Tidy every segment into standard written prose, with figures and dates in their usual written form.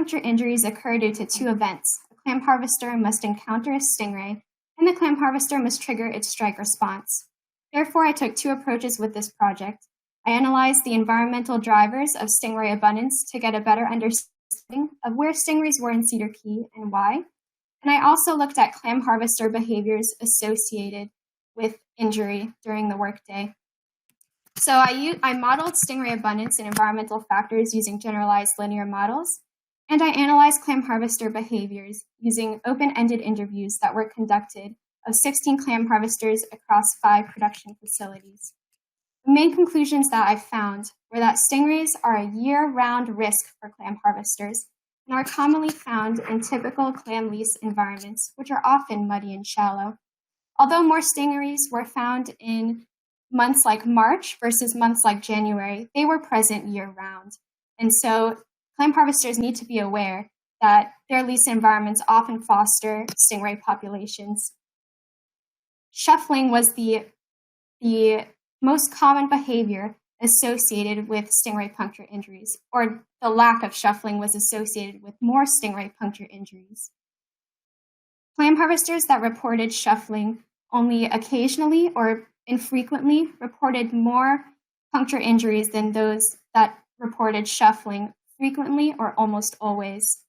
puncture injuries occur due to two events. A clam harvester must encounter a stingray, and the clam harvester must trigger its strike response. Therefore, I took two approaches with this project. I analyzed the environmental drivers of stingray abundance to get a better understanding of where stingrays were in Cedar Key and why. And I also looked at clam harvester behaviors associated with injury during the workday. So I modeled stingray abundance and environmental factors using generalized linear models, and I analyzed clam harvester behaviors using open-ended interviews that were conducted of 16 clam harvesters across 5 production facilities. The main conclusions that I found were that stingrays are a year-round risk for clam harvesters and are commonly found in typical clam lease environments, which are often muddy and shallow. Although more stingrays were found in months like March versus months like January, they were present year-round. And so clam harvesters need to be aware that their lease environments often foster stingray populations. Shuffling was the most common behavior associated with stingray puncture injuries, or the lack of shuffling was associated with more stingray puncture injuries. Clam harvesters that reported shuffling only occasionally or infrequently reported more puncture injuries than those that reported shuffling frequently or almost always.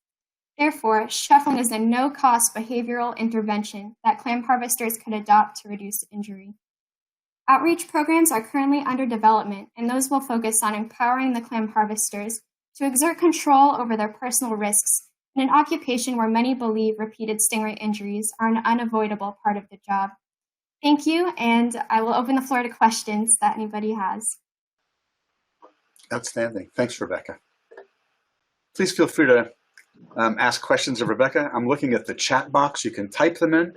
Therefore, shuffling is a no-cost behavioral intervention that clam harvesters could adopt to reduce injury. Outreach programs are currently under development, and those will focus on empowering the clam harvesters to exert control over their personal risks in an occupation where many believe repeated stingray injuries are an unavoidable part of the job. Thank you, and I will open the floor to questions that anybody has. Outstanding. Thanks, Rebecca. Please feel free to ask questions of Rebecca. I'm looking at the chat box. You can type them in.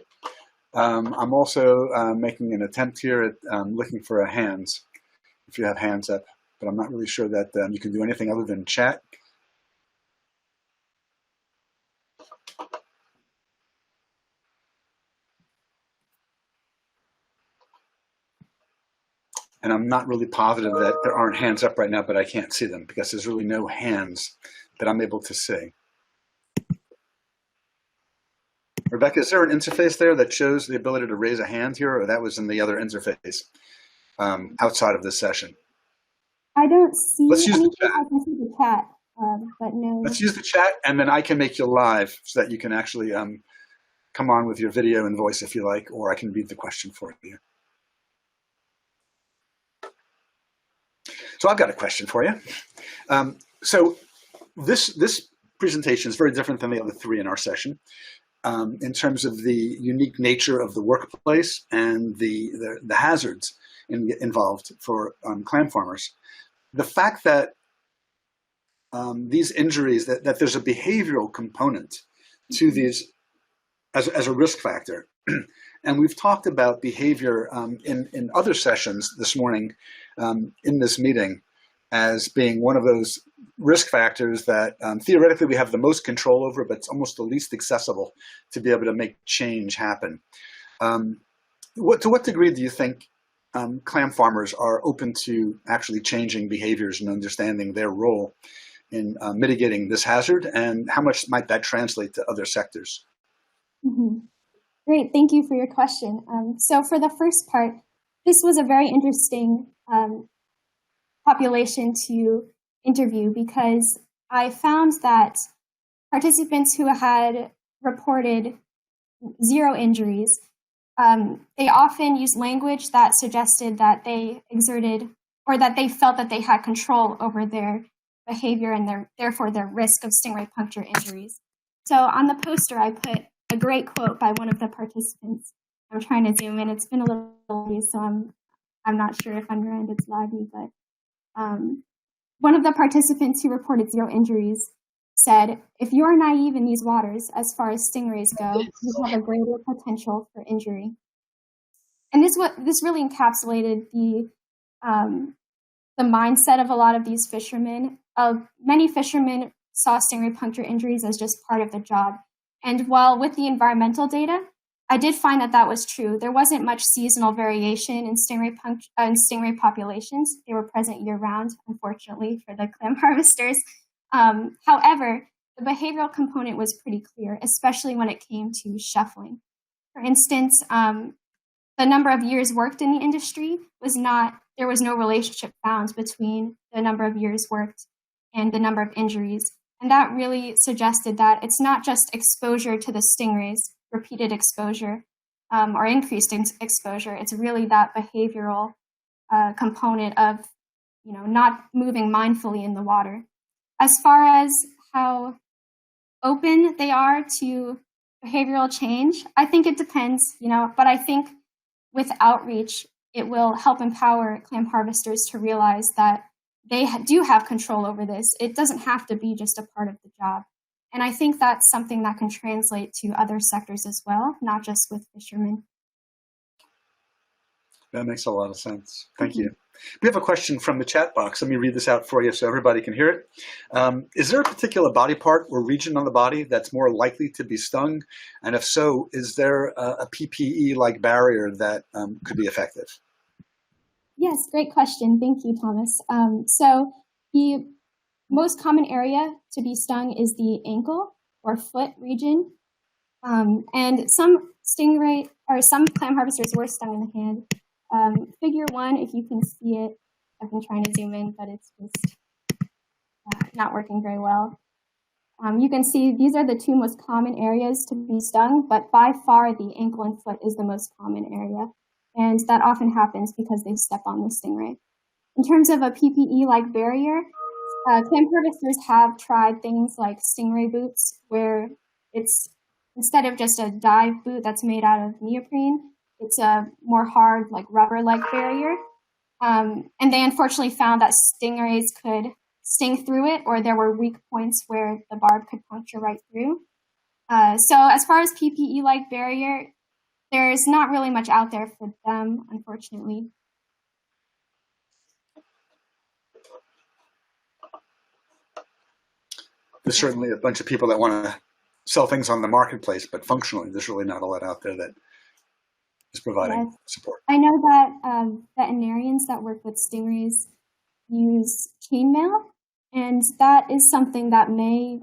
I'm also making an attempt here at looking for hands, if you have hands up, but I'm not really sure that you can do anything other than chat. And I'm not really positive that there aren't hands up right now, but I can't see them because there's really no hands that I'm able to see. Rebecca, is there an interface there that shows the ability to raise a hand here, or that was in the other interface outside of this session? I don't see Let's use the chat. I can see the chat, but no. Let's use the chat, and then I can make you live so that you can actually come on with your video and voice if you like, or I can read the question for you. So I've got a question for you. So this presentation is very different than the other 3 in our session in terms of the unique nature of the workplace and the hazards involved for clam farmers. The fact that these injuries, that there's a behavioral component to these as a risk factor. And we've talked about behavior in other sessions this morning in this meeting as being one of those risk factors that theoretically we have the most control over, but it's almost the least accessible to be able to make change happen. To what degree do you think clam farmers are open to actually changing behaviors and understanding their role in mitigating this hazard, and how much might that translate to other sectors? Mm-hmm. Great, thank you for your question. So for the first part, this was a very interesting population to interview because I found that participants who had reported 0 injuries, they often used language that suggested that they exerted or that they felt that they had control over their behavior and therefore their risk of stingray puncture injuries. So on the poster, I put a great quote by one of the participants. I'm trying to zoom in. It's been a little laggy, so I'm not sure if on your end it's laggy, but one of the participants who reported 0 injuries said, "If you are naive in these waters, as far as stingrays go, you have a greater potential for injury." And this really encapsulated the mindset of a lot of these fishermen. Many fishermen saw stingray puncture injuries as just part of the job. And while with the environmental data, I did find that was true. There wasn't much seasonal variation in stingray populations. They were present year-round, unfortunately, for the clam harvesters. However, the behavioral component was pretty clear, especially when it came to shuffling. For instance, the number of years worked in the industry there was no relationship found between the number of years worked and the number of injuries. And that really suggested that it's not just exposure to the stingrays, repeated exposure, or increased exposure. It's really that behavioral component of, not moving mindfully in the water. As far as how open they are to behavioral change, I think it depends, but I think with outreach, it will help empower clam harvesters to realize that they do have control over this. It doesn't have to be just a part of the job. And I think that's something that can translate to other sectors as well, not just with fishermen. That makes a lot of sense. Thank you. We have a question from the chat box. Let me read this out for you so everybody can hear it. Is there a particular body part or region on the body that's more likely to be stung? And if so, is there a PPE-like barrier that could be effective? Yes, great question. Thank you, Thomas. So the most common area to be stung is the ankle or foot region. And some clam harvesters were stung in the hand. Figure 1, if you can see it, I've been trying to zoom in, but it's just not working very well. You can see these are the two most common areas to be stung, but by far the ankle and foot is the most common area. And that often happens because they step on the stingray. In terms of a PPE-like barrier, clam harvesters have tried things like stingray boots, where it's instead of just a dive boot that's made out of neoprene, it's a more hard, like rubber-like barrier. And they unfortunately found that stingrays could sting through it, or there were weak points where the barb could puncture right through. So as far as PPE-like barrier, there's not really much out there for them, unfortunately. There's certainly a bunch of people that want to sell things on the marketplace, but functionally, there's really not a lot out there that is providing support. I know that veterinarians that work with stingrays use chainmail, and that is something that may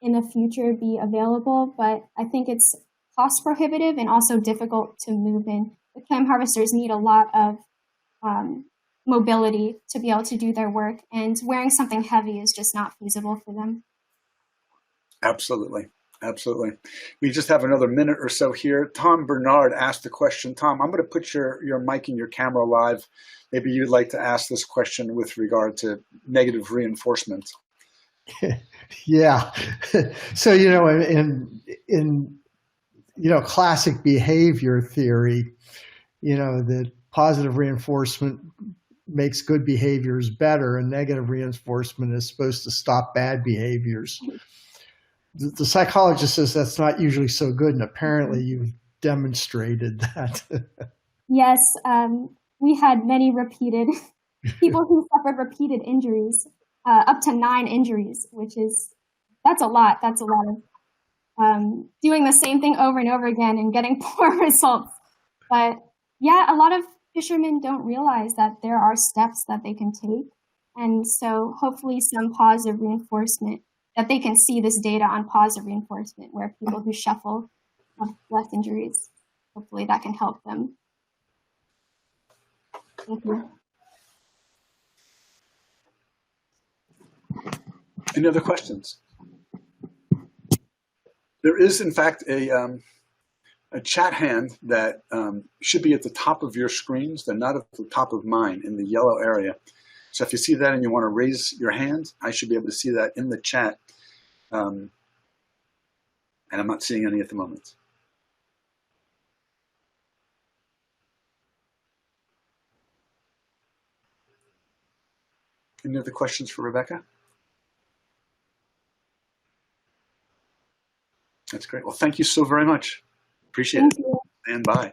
in the future be available, but I think it's cost prohibitive and also difficult to move in. The clam harvesters need a lot of mobility to be able to do their work, and wearing something heavy is just not feasible for them. Absolutely. Absolutely. We just have another minute or so here. Tom Bernard asked a question. Tom, I'm going to put your mic and your camera live. Maybe you'd like to ask this question with regard to negative reinforcement. Yeah. So, in classic behavior theory, that positive reinforcement makes good behaviors better and negative reinforcement is supposed to stop bad behaviors. The psychologist says that's not usually so good, and apparently you've demonstrated that. Yes, we had many people who suffered repeated injuries, up to 9 injuries, that's a lot. That's a lot of doing the same thing over and over again and getting poor results. But yeah, a lot of fishermen don't realize that there are steps that they can take. And so hopefully some positive reinforcement, that they can see this data on positive reinforcement where people who shuffle have less injuries. Hopefully that can help them. Thank you. Any other questions? There is, in fact, a chat hand that should be at the top of your screens. They're not at the top of mine in the yellow area. So if you see that and you want to raise your hand, I should be able to see that in the chat. And I'm not seeing any at the moment. Any other questions for Rebecca? That's great. Well, thank you so very much. Appreciate it. Stand by.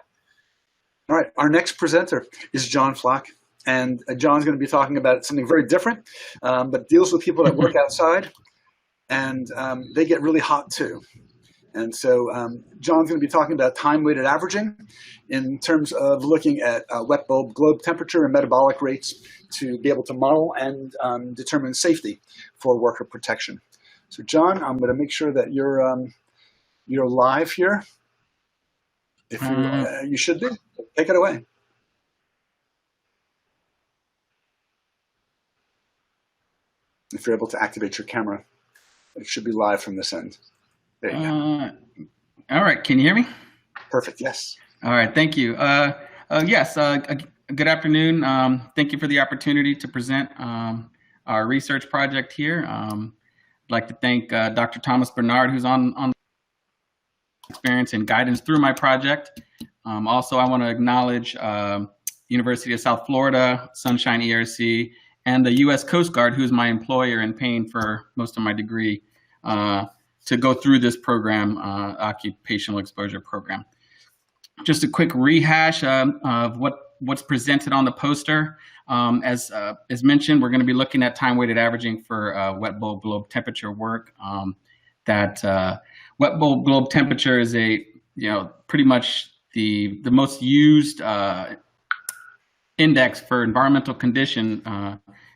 All right, our next presenter is John Flock. And John's going to be talking about something very different, but deals with people that work outside, and they get really hot too. And so John's going to be talking about time-weighted averaging in terms of looking at wet bulb globe temperature and metabolic rates to be able to model and determine safety for worker protection. So John, I'm going to make sure that you're live here. If you should be, take it away. If you're able to activate your camera, it should be live from this end. There you go. All right, can you hear me? Perfect. Yes. All right, thank you. Yes, good afternoon. Thank you for the opportunity to present our research project here. I'd like to thank Dr. Thomas Bernard, who's on experience and guidance through my project. Also, I want to acknowledge University of South Florida, Sunshine ERC, and the U.S. Coast Guard, who is my employer and paying for most of my degree, to go through this program, occupational exposure program. Just a quick rehash of what's presented on the poster. As mentioned, we're going to be looking at time-weighted averaging for wet bulb globe temperature work. Wet bulb globe temperature is pretty much the most used index for environmental condition,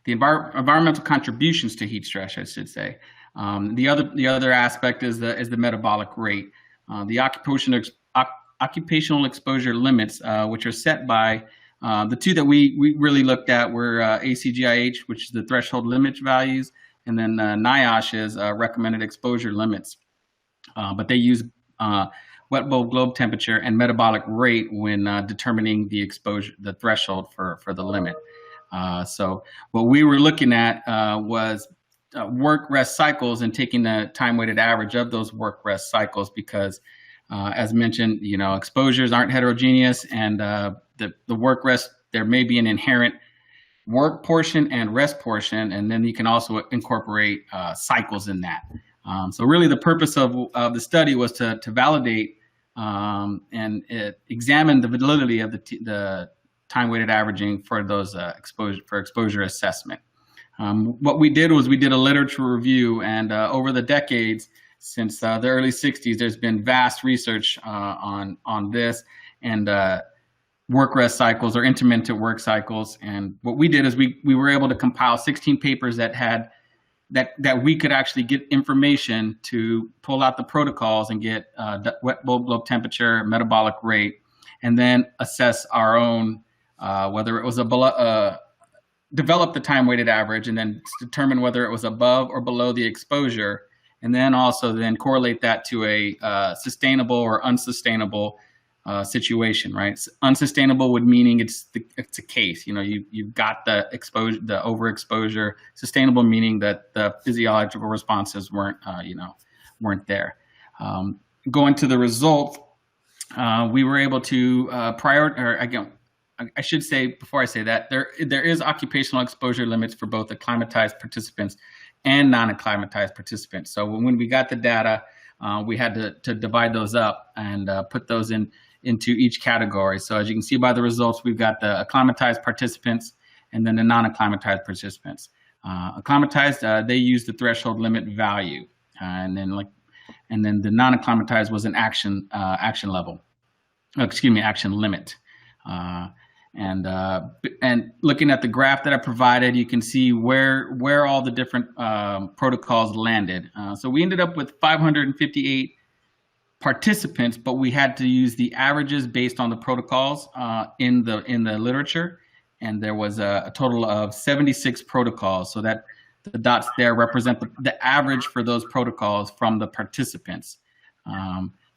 the environmental contributions to heat stress, I should say. The other aspect is the metabolic rate. The occupational exposure limits, which are set by the two that we really looked at were ACGIH, which is the threshold limit values, and then NIOSH is recommended exposure limits. But they use wet bulb globe temperature and metabolic rate when determining the exposure, the threshold for the limit. So what we were looking at was work rest cycles and taking the time weighted average of those work rest cycles because as mentioned, exposures aren't heterogeneous, and the work rest, there may be an inherent work portion and rest portion, and then you can also incorporate cycles in that. So really the purpose of the study was to validate and examine the validity of the time-weighted averaging for those exposure assessment. What we did was we did a literature review, and over the decades, since the early 60s, there's been vast research on this and work rest cycles or intermittent work cycles. And what we did is we were able to compile 16 papers that we could actually get information to pull out the protocols and get wet bulb globe temperature, metabolic rate, and then assess our own whether it was develop the time weighted average and then determine whether it was above or below the exposure. And then also then correlate that to a sustainable or unsustainable situation, right? Unsustainable would meaning it's a case. You've got the exposure, the overexposure. Sustainable meaning that the physiological responses weren't there. Going to the result, we were able to I should say before I say that there is occupational exposure limits for both acclimatized participants and non-acclimatized participants. So when we got the data, we had to divide those up and put those into each category. So as you can see by the results, we've got the acclimatized participants and then the non-acclimatized participants. Acclimatized, they use the threshold limit value, and then the non-acclimatized was an action level. Action limit. And looking at the graph that I provided, you can see where all the different protocols landed. So we ended up with 558 participants, but we had to use the averages based on the protocols in the literature, and there was a total of 76 protocols. So that the dots there represent the average for those protocols from the participants.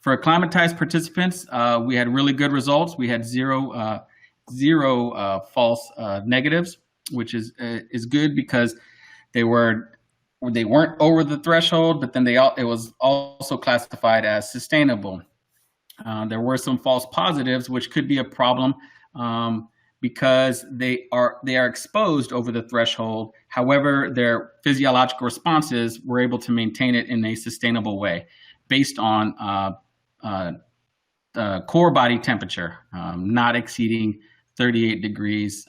For acclimatized participants, we had really good results. We had zero false negatives, which is good because they weren't over the threshold, but then it was also classified as sustainable. There were some false positives, which could be a problem because they are exposed over the threshold. However, their physiological responses were able to maintain it in a sustainable way based on core body temperature, not exceeding 38 degrees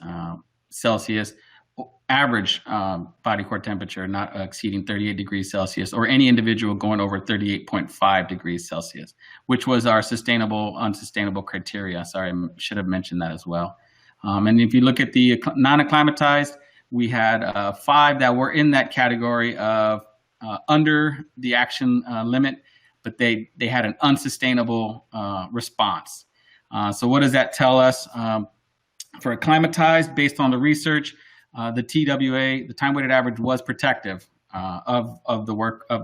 Celsius, average body core temperature not exceeding 38 degrees Celsius, or any individual going over 38.5 degrees Celsius, which was our sustainable, unsustainable criteria. Sorry, I should have mentioned that as well. And if you look at the non-acclimatized, we had 5 that were in that category of under the action limit, but they had an unsustainable response. So what does that tell us? For acclimatized, based on the research, the TWA, the time weighted average, was protective of the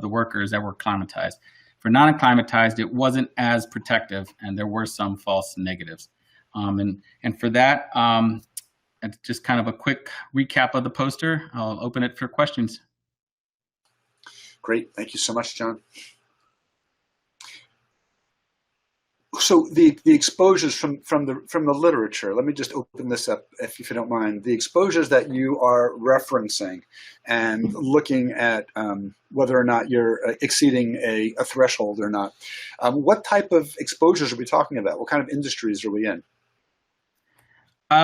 workers that were acclimatized. For non-acclimatized, it wasn't as protective, and there were some false negatives. And for that, it's just kind of a quick recap of the poster. I'll open it for questions. Great, thank you so much, John. So the exposures from the literature, let me just open this up, if you don't mind. The exposures that you are referencing and looking at whether or not you're exceeding a threshold or not, what type of exposures are we talking about? What kind of industries are we in?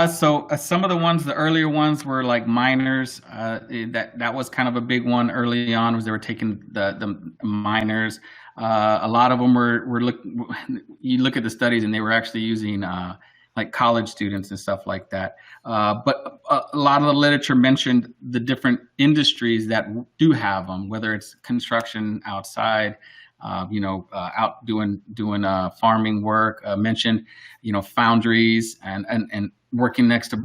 So some of the ones, the earlier ones, were like miners. That was kind of a big one early on, was they were taking the miners. A lot of them you look at the studies and they were actually using like college students and stuff like that. But a lot of the literature mentioned the different industries that do have them, whether it's construction outside, out doing farming work, mentioned, foundries and working next to,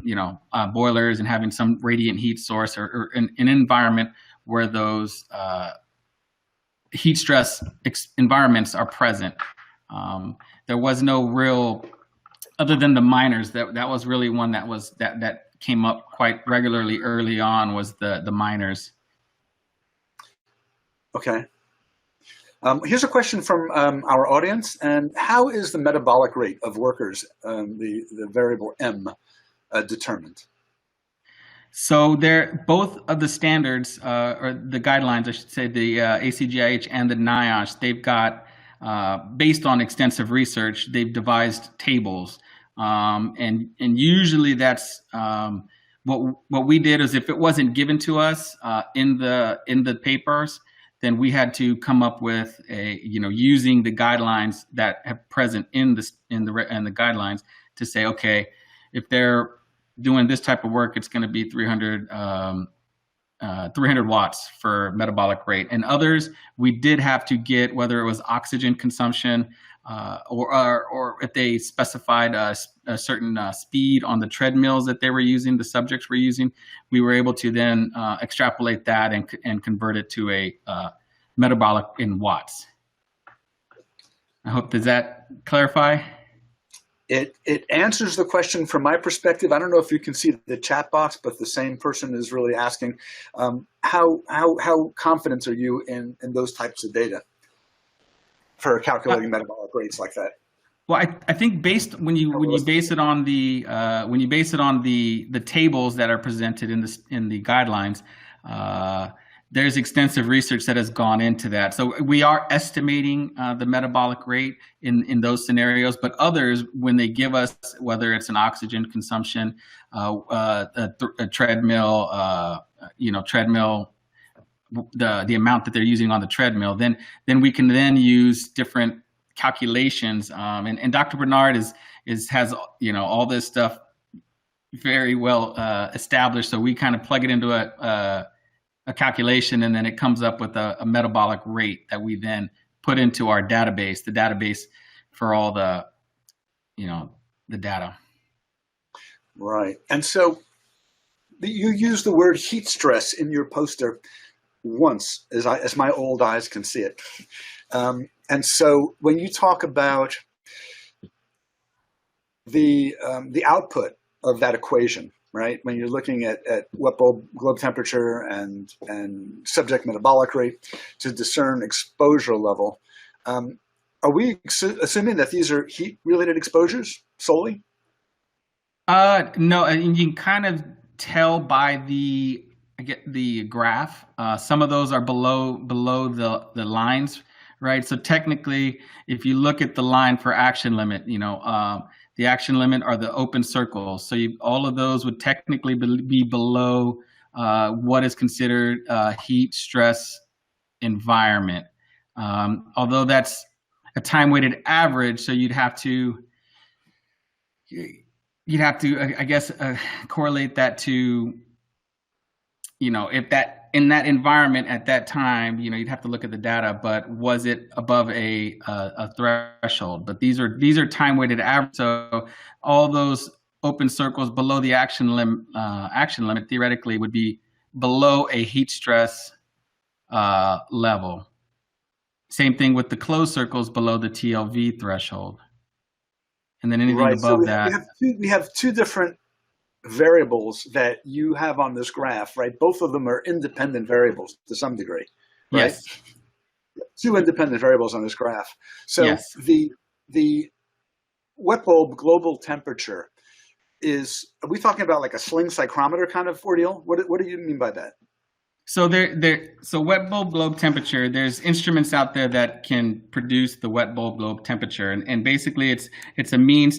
boilers and having some radiant heat source or an environment where those heat stress environments are present. There was no real, other than the miners, that was really one that came up quite regularly early on, was the miners. Okay. Here's a question from our audience. And how is the metabolic rate of workers, the variable M, determined? So both of the standards, or the guidelines, I should say, the ACGIH and the NIOSH, they've got, based on extensive research, they've devised tables. And usually that's, what we did is, if it wasn't given to us in the papers, then we had to come up with using the guidelines that have present in the guidelines to say, okay, if they're doing this type of work, it's going to be 300 watts for metabolic rate. And others, we did have to get, whether it was oxygen consumption, or if they specified a certain speed on the treadmills that they were using, the subjects were using, we were able to then extrapolate that and convert it to a metabolic in watts. I hope, does that clarify? It answers the question from my perspective. I don't know if you can see the chat box, but the same person is really asking, how confident are you in those types of data for calculating metabolic rates like that? Well, I think when you base it on the tables that are presented in the guidelines, there's extensive research that has gone into that. So we are estimating the metabolic rate in those scenarios, but others, when they give us, whether it's an oxygen consumption, a treadmill, the amount that they're using on the treadmill, then we can then use different calculations. And Dr. Bernard has all this stuff very well established. So we kind of plug it into a calculation, and then it comes up with a metabolic rate that we then put into our database, the database for all the data. Right. And so you use the word heat stress in your poster once, as my old eyes can see it. And so when you talk about the output of that equation, right, when you're looking at wet bulb globe temperature and subject metabolic rate to discern exposure level, are we assuming that these are heat-related exposures solely? No, and you can kind of tell by the graph. Some of those are below the lines, right? So technically, if you look at the line for action limit, the action limit are the open circles. So all of those would technically be below what is considered a heat stress environment. Although that's a time weighted average, so you'd have to, I guess, correlate that to, if that in that environment at that time, you'd have to look at the data, but was it above a threshold? But these are time weighted average. So all those open circles below the action limit theoretically would be below a heat stress level. Same thing with the closed circles below the TLV threshold. And then anything Right. above So that. we have two different variables that you have on this graph, right? Both of them are independent variables to some degree, right? Yes. Two independent variables on this graph. So Yes. the wet bulb global temperature are we talking about like a sling psychrometer kind of ordeal? What do you mean by that? So so wet bulb globe temperature, there's instruments out there that can produce the wet bulb globe temperature. And basically it's a means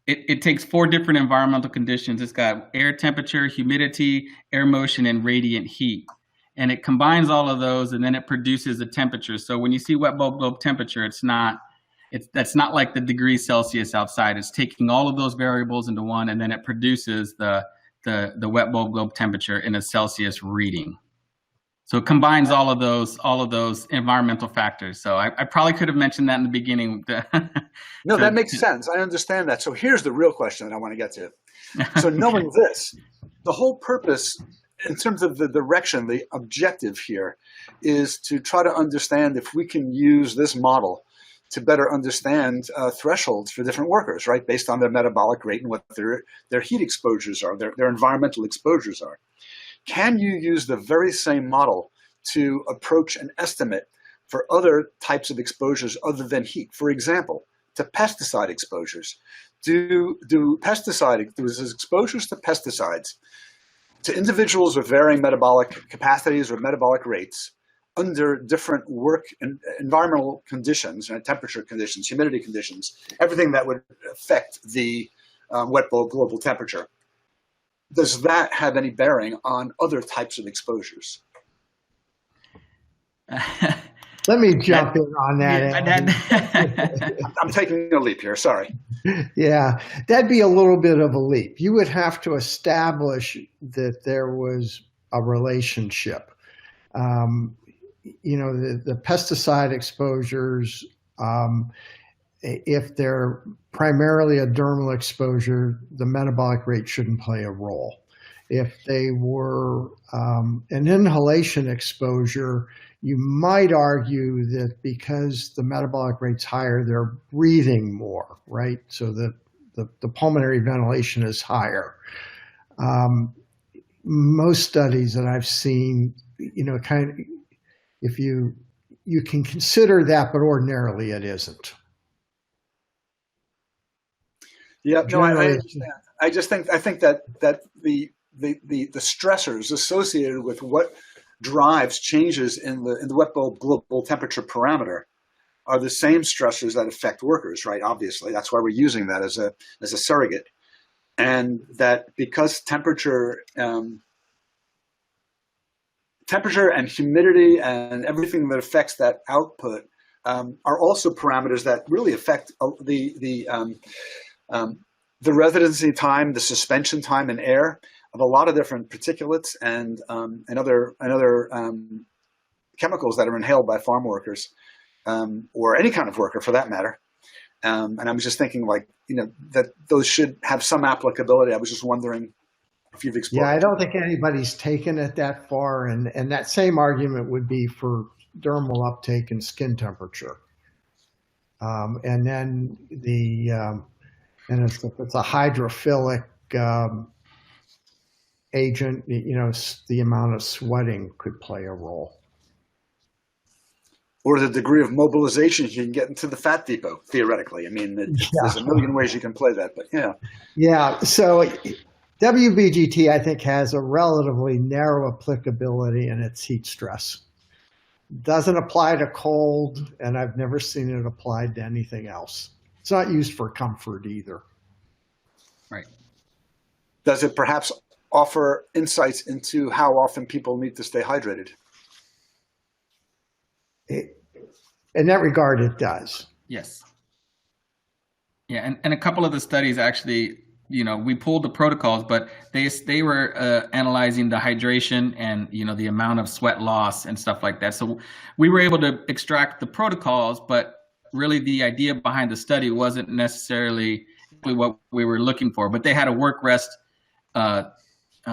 it takes 4 different environmental conditions. It's got air temperature, humidity, air motion, and radiant heat. And it combines all of those, and then it produces a temperature. So when you see wet bulb globe temperature, that's not like the degrees Celsius outside. It's taking all of those variables into one, and then it produces the wet bulb globe temperature in a Celsius reading. So it combines all of those environmental factors. So I probably could have mentioned that in the beginning. No, that makes sense. I understand that. So here's the real question that I want to get to. So knowing this, the whole purpose in terms of the direction, the objective here is to try to understand if we can use this model to better understand thresholds for different workers, right? Based on their metabolic rate and what their heat exposures are, their environmental exposures are. Can you use the very same model to approach an estimate for other types of exposures other than heat? For example, to pesticide exposures. Do exposures to pesticides to individuals with varying metabolic capacities or metabolic rates under different work and environmental conditions, temperature conditions, humidity conditions, everything that would affect the wet bulb global temperature, does that have any bearing on other types of exposures? Let me jump in on that. I'm taking a leap here, sorry. Yeah, that'd be a little bit of a leap. You would have to establish that there was a relationship. The pesticide exposures, if they're primarily a dermal exposure, the metabolic rate shouldn't play a role. If they were an inhalation exposure, you might argue that because the metabolic rate's higher, they're breathing more, right? So the pulmonary ventilation is higher. Most studies that I've seen, if you can consider that, but ordinarily it isn't. Yeah, no, I understand. I think that the stressors associated with what drives changes in the wet bulb global temperature parameter are the same stressors that affect workers, right? Obviously, that's why we're using that as a surrogate, and that because temperature and humidity and everything that affects that output are also parameters that really affect the residency time, the suspension time in air of a lot of different particulates and other chemicals that are inhaled by farm workers or any kind of worker for that matter. And I was just thinking, that those should have some applicability. I was just wondering if you've explored. Yeah, I don't think anybody's taken it that far, and that same argument would be for dermal uptake and skin temperature. And then and if it's a hydrophilic agent, the amount of sweating could play a role. Or the degree of mobilization you can get into the fat depot, theoretically. I mean, there's a million ways you can play that, but yeah. Yeah, so WBGT, I think, has a relatively narrow applicability in its heat stress. Doesn't apply to cold, and I've never seen it applied to anything else. It's not used for comfort either. Right. Does it perhaps offer insights into how often people need to stay hydrated? In that regard, it does. Yes. Yeah, and a couple of the studies actually we pulled the protocols, but they were analyzing the hydration and the amount of sweat loss and stuff like that. So we were able to extract the protocols, but really the idea behind the study wasn't necessarily what we were looking for. But they had a work rest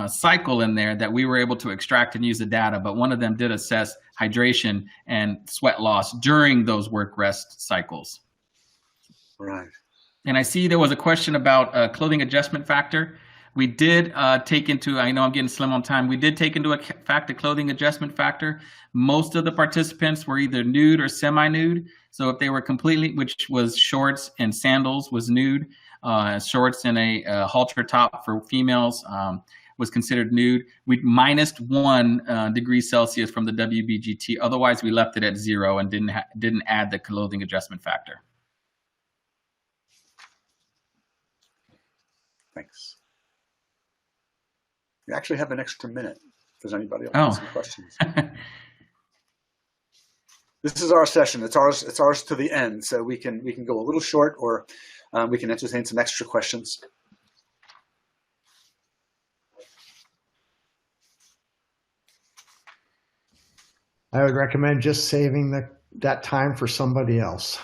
cycle in there that we were able to extract and use the data. But one of them did assess hydration and sweat loss during those work rest cycles. Right. And I see there was a question about clothing adjustment factor. We did take into, I know I'm getting slim on time, we did take into effect the clothing adjustment factor. Most of the participants were either nude or semi-nude. So if they were completely, which was shorts and sandals was nude, shorts and a halter top for females was considered nude. We -1 degree Celsius from the WBGT. Otherwise, we left it at 0 and didn't add the clothing adjustment factor. Thanks. We actually have an extra minute. If there's anybody else with some questions. This is our session. It's ours to the end. So we can go a little short, or we can entertain some extra questions. I would recommend just saving that time for somebody else.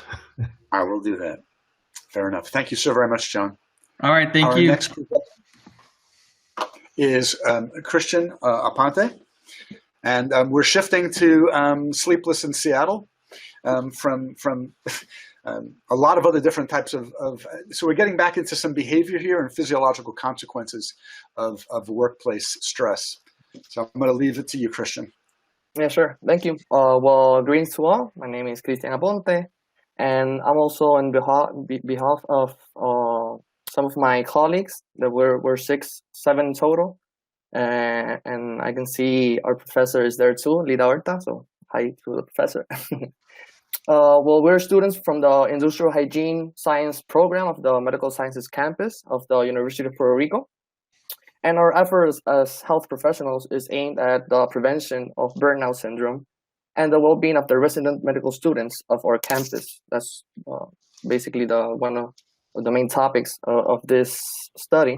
I will do that. Fair enough. Thank you so very much, John. All right, thank you. Our next group is Christian Aponte, and we're shifting to Sleepless in Seattle from a lot of other different types of. So we're getting back into some behavior here and physiological consequences of workplace stress. So I'm going to leave it to you, Christian. Yeah, sure. Thank you. Well, greetings to all. My name is Christian Aponte, and I'm also on behalf of some of my colleagues. That we're 7 total, and I can see our professor is there too, Lida Horta. So hi to the professor. Well, we're students from the Industrial Hygiene Science program of the Medical Sciences campus of the University of Puerto Rico. And our efforts as health professionals is aimed at the prevention of burnout syndrome and the well-being of the resident medical students of our campus. That's basically one of the main topics of this study.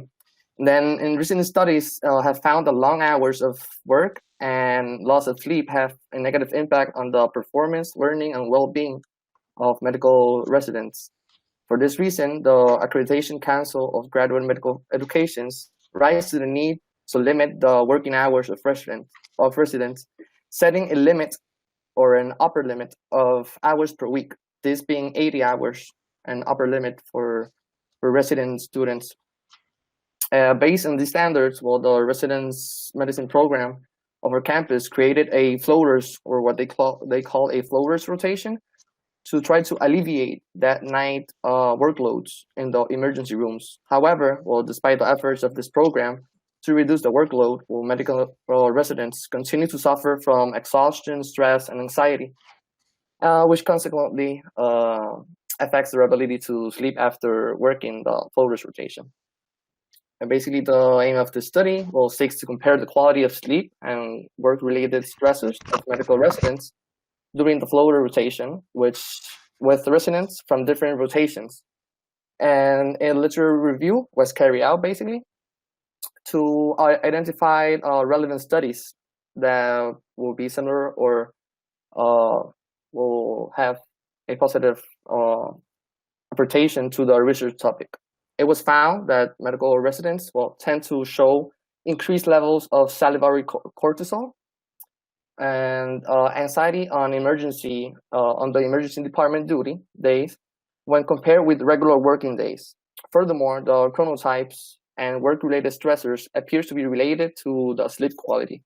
And then in recent studies have found that long hours of work and loss of sleep have a negative impact on the performance, learning, and well-being of medical residents. For this reason, the Accreditation Council of Graduate Medical Educations rise to the need to limit the working hours of residents, setting a limit or an upper limit of hours per week, this being 80 hours, an upper limit for resident students. Based on these standards, well, the residence medicine program of our campus created a floaters, or what they call a floaters rotation, to try to alleviate that night workloads in the emergency rooms. However, well, despite the efforts of this program to reduce the workload, well, medical residents continue to suffer from exhaustion, stress, and anxiety, which consequently affects their ability to sleep after working the floaters rotation. And basically, the aim of the study seeks to compare the quality of sleep and work-related stressors of medical residents during the floater rotation, with residents from different rotations. And a literature review was carried out basically to identify relevant studies that will be similar or will have a positive interpretation to the research topic. It was found that medical residents tend to show increased levels of salivary cortisol and anxiety on the emergency department duty days when compared with regular working days. Furthermore, the chronotypes and work-related stressors appears to be related to the sleep quality.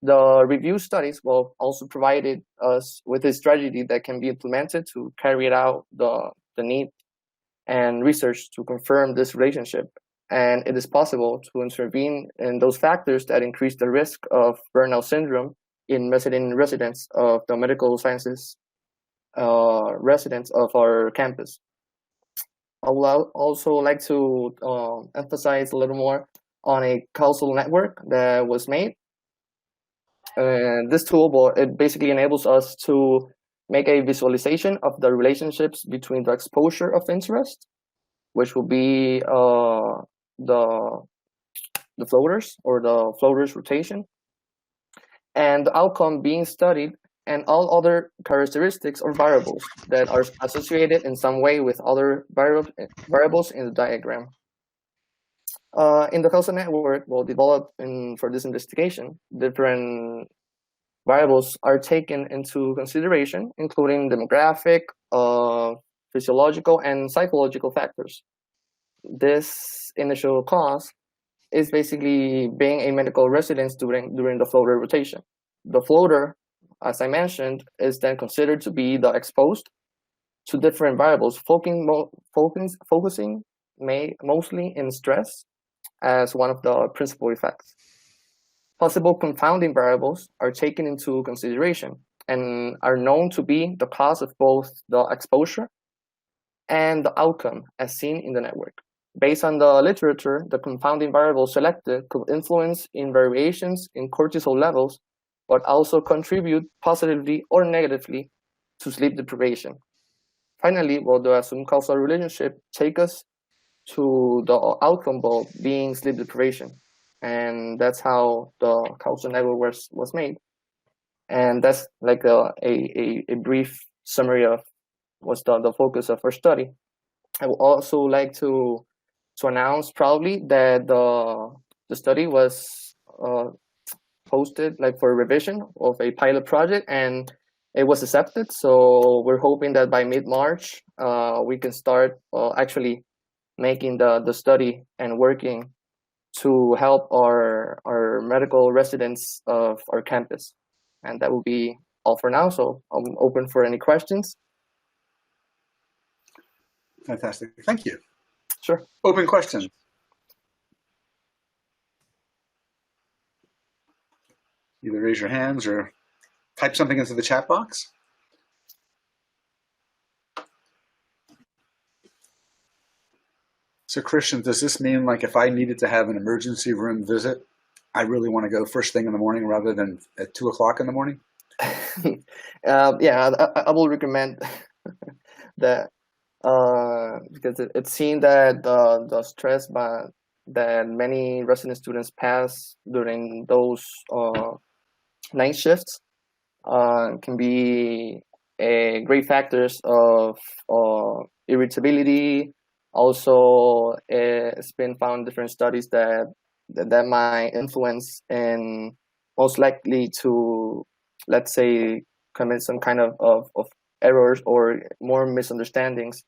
The review studies also provided us with a strategy that can be implemented to carry out the need and research to confirm this relationship. And it is possible to intervene in those factors that increase the risk of burnout syndrome in residents of the medical sciences residents of our campus. I would also like to emphasize a little more on a causal network that was made. This tool, it basically enables us to make a visualization of the relationships between the exposure of interest, which will be the floaters or the floaters rotation, and the outcome being studied, and all other characteristics or variables that are associated in some way with other variables in the diagram. In the causal network, well, developed for this investigation, different variables are taken into consideration, including demographic, physiological, and psychological factors. This initial cause is basically being a medical residence during the floater rotation. The floater, as I mentioned, is then considered to be the exposed to different variables, focusing mostly in stress as one of the principal effects. Possible confounding variables are taken into consideration and are known to be the cause of both the exposure and the outcome as seen in the network. Based on the literature, the confounding variables selected could influence in variations in cortisol levels, but also contribute positively or negatively to sleep deprivation. Finally, well, the assumed causal relationship take us to the outcome goal being sleep deprivation. And that's how the causal network was made. And that's like a brief summary of what's the focus of our study. I would also like to announce proudly that the study was posted like for revision of a pilot project, and it was accepted. So we're hoping that by mid-March, we can start actually making the study and working to help our medical residents of our campus. And that will be all for now. So I'm open for any questions. Fantastic. Thank you. Sure. Open questions. Either raise your hands or type something into the chat box. So Christian, does this mean like if I needed to have an emergency room visit, I really want to go first thing in the morning rather than at 2 o'clock in the morning? Yeah, I will recommend that because it's seen that the stress that many resident students pass during those night shifts can be a great factors of irritability. Also, it's been found in different studies that might influence and most likely to, let's say, commit some kind of errors or more misunderstandings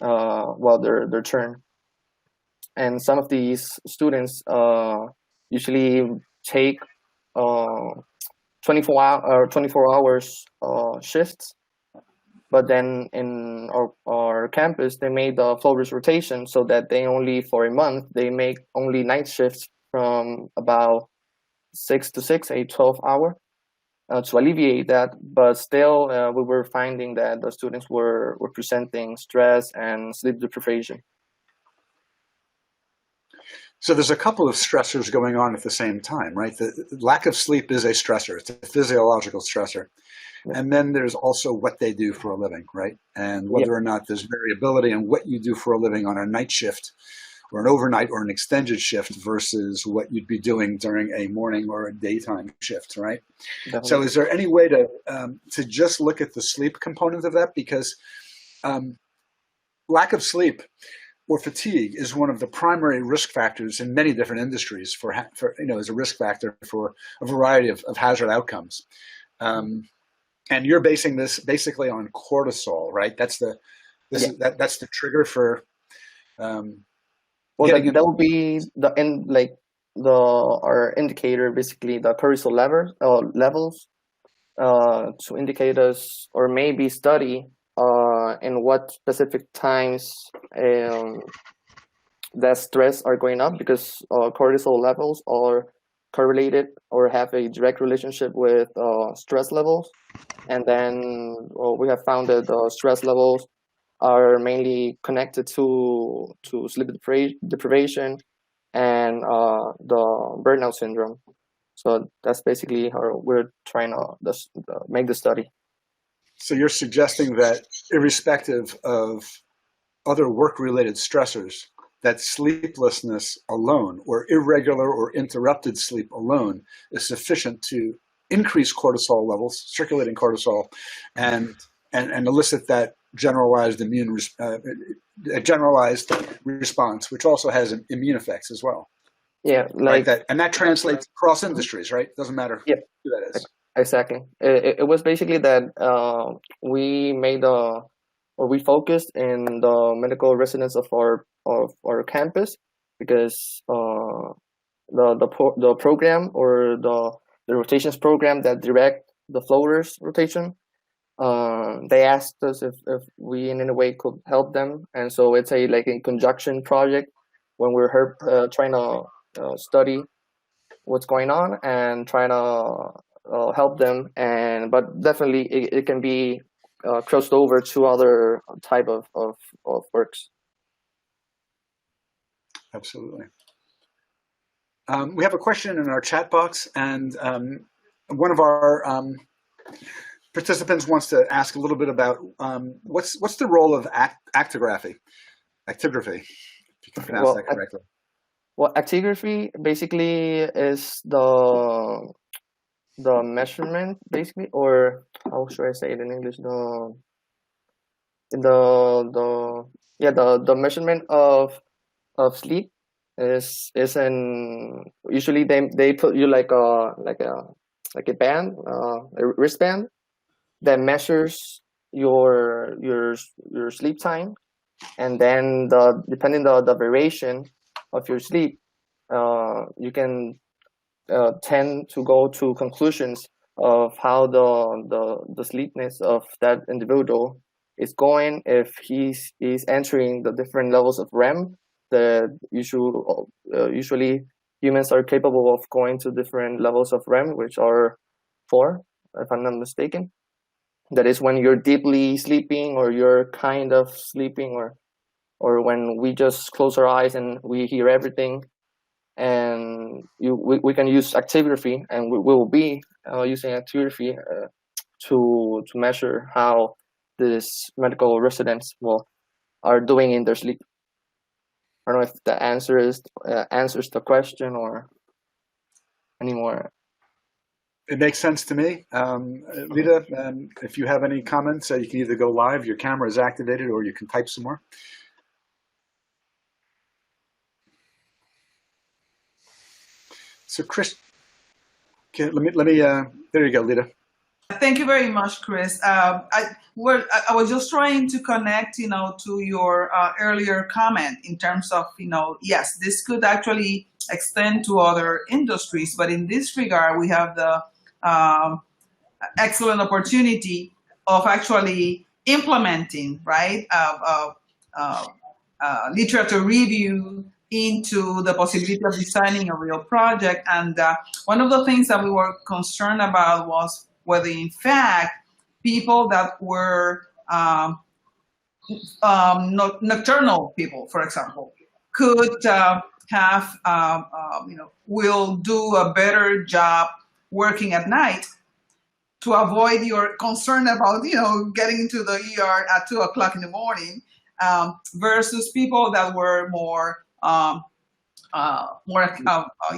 while their turn. And some of these students usually take 24 hours shifts. But then in our campus, they made the floaters rotation so that they only for a month, they make only night shifts from about 6 to 6, a 12 hour to alleviate that. But still, we were finding that the students were presenting stress and sleep deprivation. So there's a couple of stressors going on at the same time, right? The lack of sleep is a stressor. It's a physiological stressor. And then there's also what they do for a living, right? And whether or not there's variability in what you do for a living on a night shift or an overnight or an extended shift versus what you'd be doing during a morning or a daytime shift, right? Definitely. So is there any way to just look at the sleep component of that? Because lack of sleep or fatigue is one of the primary risk factors in many different industries for as a risk factor for a variety of hazard outcomes. And you're basing this basically on cortisol, right? That's the trigger for. Well, that will be our indicator, basically the cortisol levels, to indicate us or maybe study in what specific times that stress are going up, because cortisol levels are correlated or have a direct relationship with stress levels. And then we have found that the stress levels are mainly connected to sleep deprivation and the burnout syndrome. So that's basically how we're trying to make the study. So you're suggesting that irrespective of other work-related stressors, that sleeplessness alone, or irregular or interrupted sleep alone, is sufficient to increase cortisol levels, circulating cortisol, and elicit that generalized generalized response, which also has immune effects as well. Yeah, right. That translates across industries, right? Doesn't matter yeah, who that is. exactly. It was basically that we made we focused in the medical residents of our campus, because the program, or the rotations program that direct the floaters rotation, they asked us if we in any way could help them, and so it's a conjunction project when we're trying to study what's going on and trying to help them, but definitely it can be crossed over to other type of works. Absolutely. We have a question in our chat box, and one of our participants wants to ask a little bit about what's the role of actigraphy, if you can pronounce that correctly. Well, actigraphy basically is the measurement, basically, or how should I say it in English? The measurement of sleep is usually they put you like a band, a wristband that measures your sleep time, and then depending the variation of your sleep, you can tend to go to conclusions of how the sleepness of that individual is going, if he's entering the different levels of REM that usually humans are capable of going to different levels of REM, which are 4, if I'm not mistaken. That is when you're deeply sleeping, or you're kind of sleeping, or when we just close our eyes and we hear everything. And we can use actigraphy, and we will be using actigraphy to measure how these medical residents are doing in their sleep. I don't know if the answers the question or any more. It makes sense to me. Lita, if you have any comments, you can either go live, your camera is activated, or you can type some more. So Chris, let me. There you go, Lita. Thank you very much, Chris. I was just trying to connect, to your earlier comment in terms of, yes, this could actually extend to other industries, but in this regard, we have the excellent opportunity of actually implementing, right, literature review into the possibility of designing a real project. And one of the things that we were concerned about was whether, in fact, people that were nocturnal people, for example, could will do a better job working at night, to avoid your concern about, getting into the ER at 2 o'clock in the morning, versus people that were more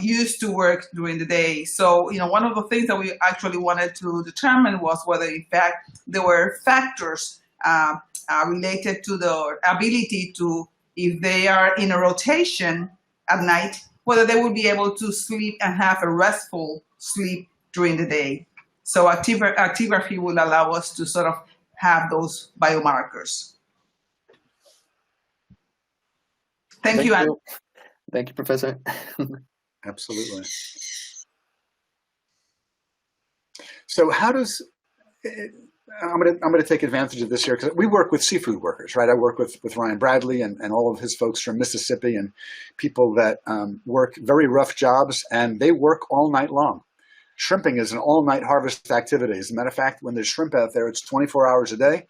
used to work during the day. So, one of the things that we actually wanted to determine was whether, in fact, there were factors related to the ability to, if they are in a rotation at night, whether they would be able to sleep and have a restful sleep during the day. So actigraphy will allow us to sort of have those biomarkers. Thank you. Thank you, Professor. Absolutely. So how does, I'm going to take advantage of this here, because we work with seafood workers, right? I work with Ryan Bradley and all of his folks from Mississippi, and people that work very rough jobs, and they work all night long. Shrimping is an all-night harvest activity. As a matter of fact, when there's shrimp out there, it's 24 hours a day.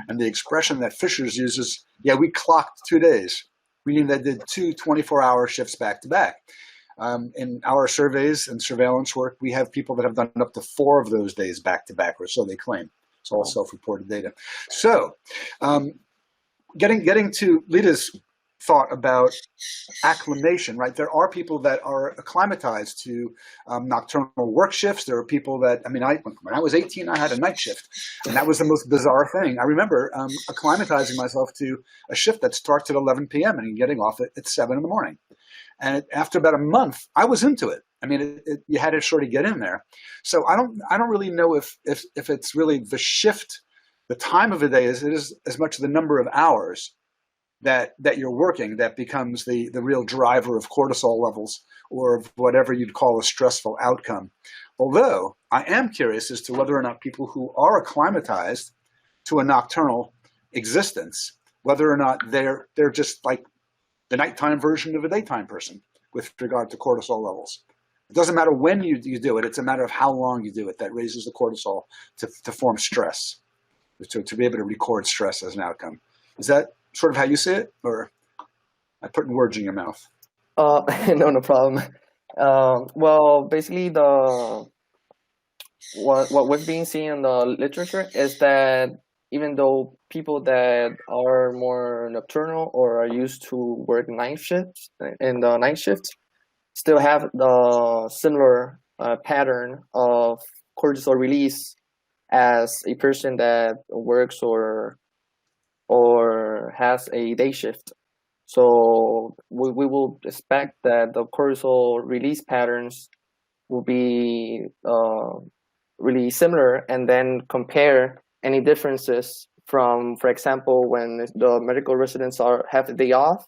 And the expression that Fishers uses, yeah, we clocked 2 days. Meaning they did 2 24-hour shifts back to back. In our surveys and surveillance work, we have people that have done up to 4 of those days back to back, or so they claim. It's all self-reported data. So getting to Lita's thought about acclimation, right? There are people that are acclimatized to nocturnal work shifts. There are people that, when I was 18, I had a night shift, and that was the most bizarre thing. I remember acclimatizing myself to a shift that starts at 11 p.m. and getting off at 7 in the morning. And after about a month, I was into it. You had to sort of get in there. So I don't really know if it's really the shift, the time of the day as it is as much the number of hours that you're working that becomes the real driver of cortisol levels or of whatever you'd call a stressful outcome. Although I am curious as to whether or not people who are acclimatized to a nocturnal existence, whether or not they're just like the nighttime version of a daytime person with regard to cortisol levels. It doesn't matter when you do it, it's a matter of how long you do it that raises the cortisol to form stress, to be able to record stress as an outcome. Is that sort of how you see it, or I put words in your mouth? No problem. Well, basically, what we've been seeing in the literature is that even though people that are more nocturnal or are used to work night shifts in the night shifts still have the similar pattern of cortisol release as a person that works or has a day shift. So we will expect that the cortisol release patterns will be really similar, and then compare any differences from, for example, when the medical residents have the day off,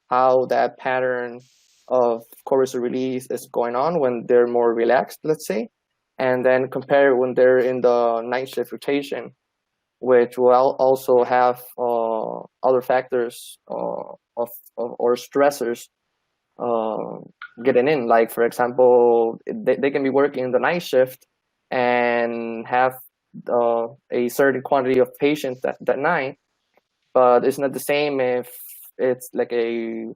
how that pattern of cortisol release is going on when they're more relaxed, let's say, and then compare when they're in the night shift rotation, which will also have other factors or stressors getting in. Like, for example, they can be working in the night shift and have a certain quantity of patients that night, but it's not the same if it's like a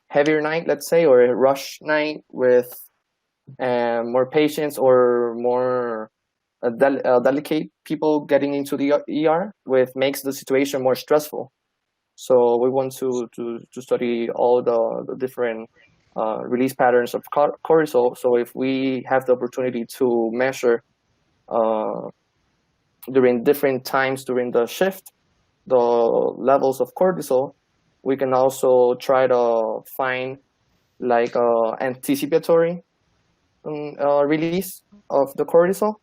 heavier night, let's say, or a rush night with more patients or more delicate people getting into the ER, which makes the situation more stressful. So we want to study all the different release patterns of cortisol. So if we have the opportunity to measure during different times during the shift the levels of cortisol, we can also try to find like anticipatory release of the cortisol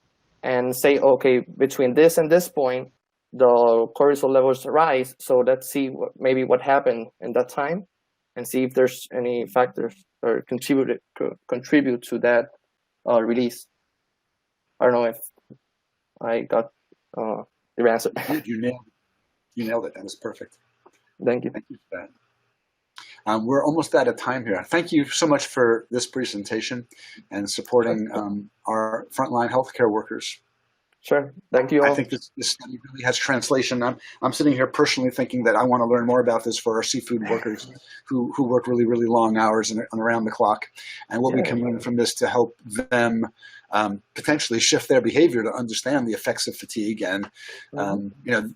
and say, okay, between this and this point, the cortisol levels rise. So let's see what happened in that time, and see if there's any factors or contribute to that release. I don't know if I got your answer. You nailed it. That was perfect. Thank you. Thank you for that. We're almost out of time here. Thank you so much for this presentation and supporting our frontline healthcare workers. Sure. Thank you all. I think this study really has translation. I'm sitting here personally thinking that I want to learn more about this for our seafood workers who work really, really long hours and around the clock, and what we can learn from this to help them potentially shift their behavior to understand the effects of fatigue. And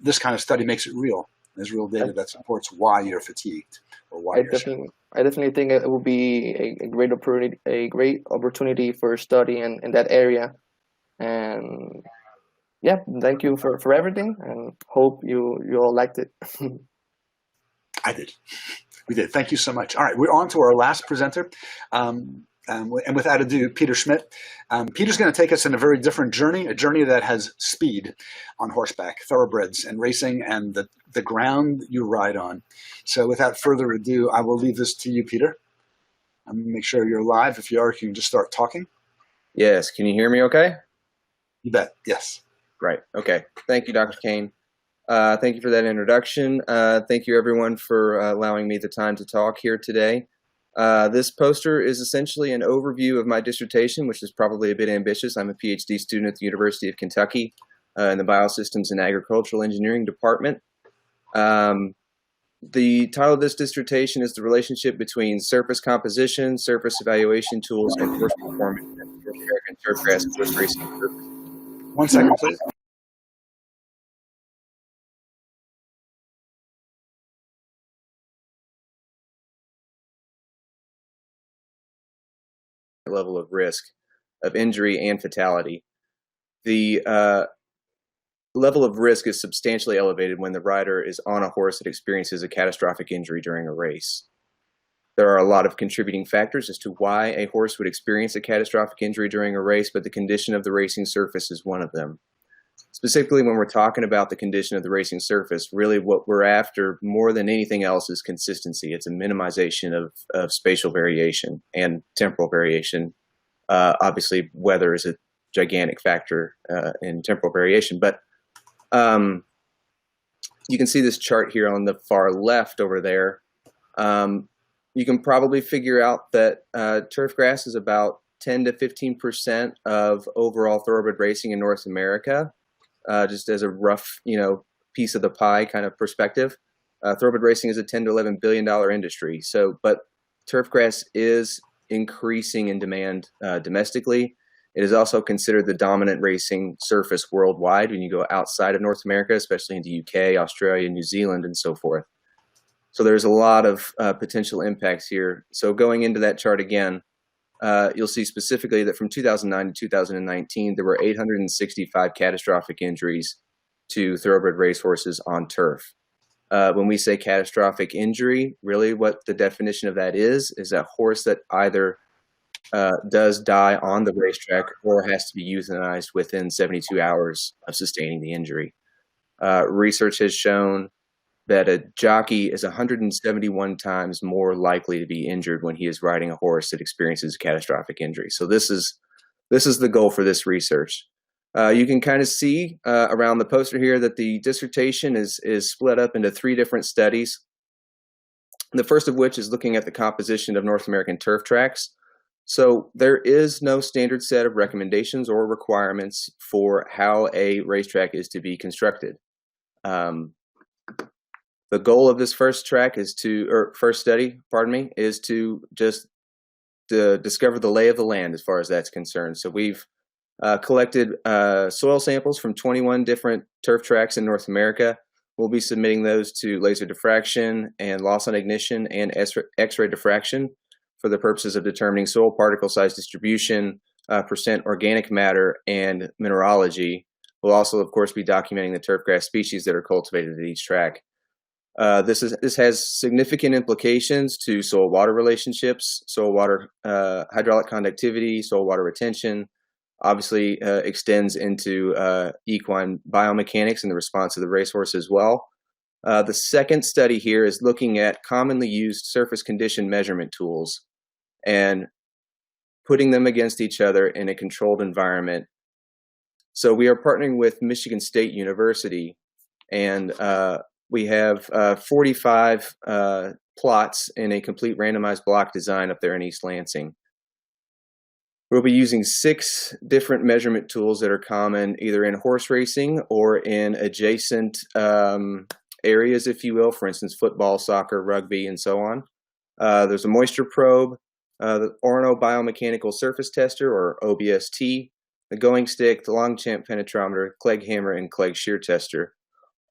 this kind of study makes it real. There's real data that supports why you're fatigued or why I definitely think it will be a great opportunity for study in that area. And yeah, thank you for everything, and hope you all liked it. I did. We did. Thank you so much. All right, we're on to our last presenter. And without ado, Peter Schmidt. Peter's going to take us in a very different journey, a journey that has speed on horseback, thoroughbreds, and racing, and the ground you ride on. So without further ado, I will leave this to you, Peter. I'm going to make sure you're live. If you are, you can just start talking. Yes. Can you hear me okay? You bet. Yes. Right. Okay. Thank you, Dr. Kane. Thank you for that introduction. Thank you, everyone, for allowing me the time to talk here today. This poster is essentially an overview of my dissertation, which is probably a bit ambitious. I'm a PhD student at the University of Kentucky in the Biosystems and Agricultural Engineering Department. The title of this dissertation is the relationship between surface composition, surface evaluation tools, and horse performance in North American turfgrass horse racing. 1 second, please. level of risk of injury and fatality. The level of risk is substantially elevated when the rider is on a horse that experiences a catastrophic injury during a race. There are a lot of contributing factors as to why a horse would experience a catastrophic injury during a race, but the condition of the racing surface is one of them. Specifically, when we're talking about the condition of the racing surface, really what we're after more than anything else is consistency. It's a minimization of spatial variation and temporal variation. Obviously, weather is a gigantic factor in temporal variation, but you can see this chart here on the far left over there. You can probably figure out that turf grass is about 10 to 15% of overall thoroughbred racing in North America, just as a rough, piece of the pie kind of perspective. Thoroughbred racing is a $10 to $11 billion industry. So, but turf grass is increasing in demand domestically. It is also considered the dominant racing surface worldwide when you go outside of North America, especially into UK, Australia, New Zealand, and so forth. So there's a lot of potential impacts here. So going into that chart again, you'll see specifically that from 2009 to 2019, there were 865 catastrophic injuries to thoroughbred racehorses on turf. When we say catastrophic injury, really what the definition of that is a horse that either does die on the racetrack or has to be euthanized within 72 hours of sustaining the injury. Research has shown that a jockey is 171 times more likely to be injured when he is riding a horse that experiences a catastrophic injury. So this is the goal for this research. You can kind of see around the poster here that the dissertation is split up into 3 different studies. The first of which is looking at the composition of North American turf tracks. So there is no standard set of recommendations or requirements for how a racetrack is to be constructed. The goal of this first study, is to just discover the lay of the land as far as that's concerned. So we've collected soil samples from 21 different turf tracks in North America. We'll be submitting those to laser diffraction and loss on ignition and X-ray diffraction for the purposes of determining soil particle size distribution, percent organic matter, and mineralogy. We'll also, of course, be documenting the turfgrass species that are cultivated at each track. This has significant implications to soil-water relationships, soil-water hydraulic conductivity, soil-water retention. Obviously, extends into equine biomechanics and the response of the racehorse as well. The second study here is looking at commonly used surface condition measurement tools and putting them against each other in a controlled environment. So we are partnering with Michigan State University, and we have 45 plots in a complete randomized block design up there in East Lansing. We'll be using 6 different measurement tools that are common either in horse racing or in adjacent areas, if you will, for instance, football, soccer, rugby, and so on. There's a moisture probe, the organobiomechanical surface tester, or OBST, the going stick, the Longchamp penetrometer, Clegg hammer, and Clegg shear tester.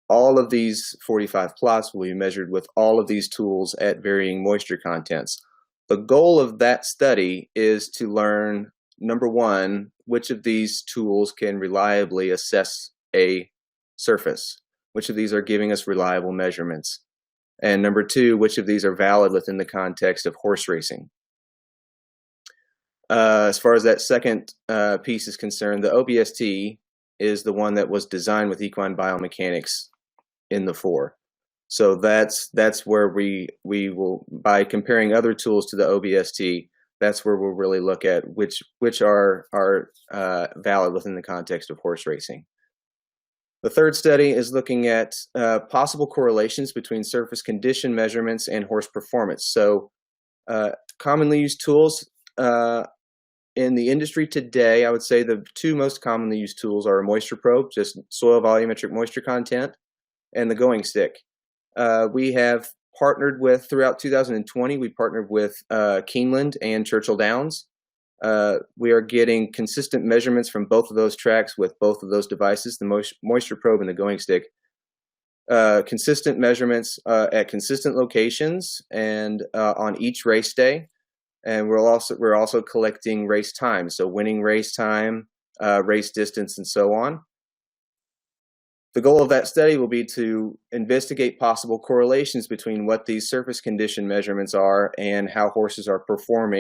All of these 45 plots will be measured with all of these tools at varying moisture contents. The goal of that study is to learn, number one, which of these tools can reliably assess a surface, which of these are giving us reliable measurements, and number two, which of these are valid within the context of horse racing. As far as that second piece is concerned, the OBST is the one that was designed with equine biomechanics in the fore. So that's where we will, by comparing other tools to the OBST, that's where we'll really look at which are valid within the context of horse racing. The third study is looking at possible correlations between surface condition measurements and horse performance. So commonly used tools in the industry today, I would say the 2 most commonly used tools are a moisture probe, just soil volumetric moisture content, and the going stick. We have partnered with, throughout 2020, we partnered with Keeneland and Churchill Downs. We are getting consistent measurements from both of those tracks with both of those devices, the moisture probe and the going stick. Consistent measurements at consistent locations and on each race day. and we're also collecting race time, so winning race time, race distance, and so on. The goal of that study will be to investigate possible correlations between what these surface condition measurements are and how horses are performing